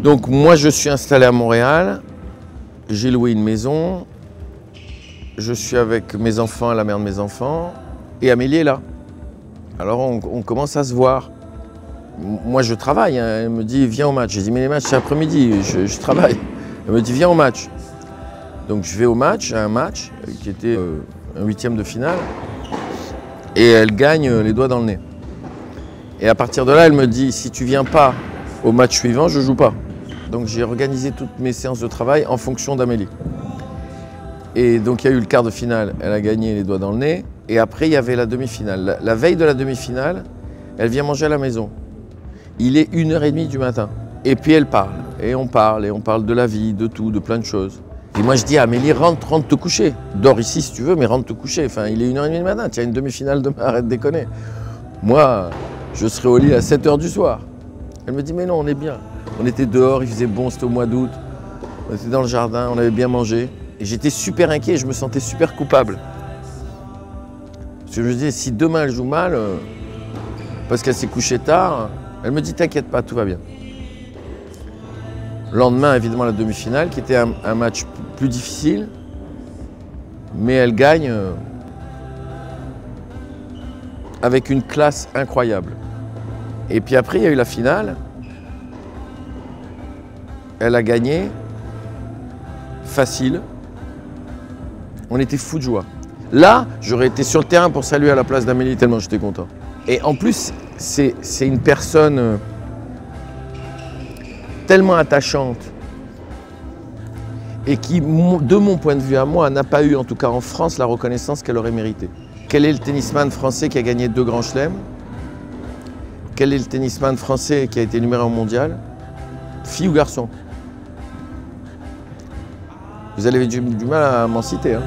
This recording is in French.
Donc moi je suis installé à Montréal, j'ai loué une maison, je suis avec mes enfants, la mère de mes enfants, et Amélie est là. Alors on commence à se voir. Moi je travaille, hein. Elle me dit viens au match. J'ai dit mais les matchs c'est après-midi, je travaille. Elle me dit viens au match. Donc je vais au match, à un match qui était un 8e de finale, et elle gagne les doigts dans le nez. Et à partir de là, elle me dit si tu viens pas au match suivant, je joue pas. Donc j'ai organisé toutes mes séances de travail en fonction d'Amélie. Et donc il y a eu le quart de finale, elle a gagné les doigts dans le nez. Et après il y avait la demi-finale. La veille de la demi-finale, elle vient manger à la maison. Il est 1h30 du matin. Et puis elle parle, et on parle de la vie, de tout, de plein de choses. Et moi je dis à Amélie, rentre te coucher. Dors ici si tu veux, mais rentre te coucher. Enfin, il est 1h30 du matin, tu as une demi-finale demain, arrête de déconner. Moi, je serai au lit à 7h du soir. Elle me dit, mais non, on est bien. On était dehors, il faisait bon, c'était au mois d'août. On était dans le jardin, on avait bien mangé. Et j'étais super inquiet, je me sentais super coupable. Parce que je me disais, si demain elle joue mal, parce qu'elle s'est couchée tard, elle me dit, t'inquiète pas, tout va bien. Le lendemain, évidemment, la demi-finale, qui était un match plus difficile, mais elle gagne avec une classe incroyable. Et puis après, il y a eu la finale. Elle a gagné, facile. On était fous de joie. Là, j'aurais été sur le terrain pour saluer à la place d'Amélie tellement j'étais content. Et en plus, c'est une personne tellement attachante et qui, de mon point de vue à moi, n'a pas eu, en tout cas en France, la reconnaissance qu'elle aurait méritée. Quel est le tennisman français qui a gagné 2 grands chelems? Quel est le tennisman français qui a été numéro 1 mondial? Fille ou garçon? Vous avez du mal à m'en citer, hein.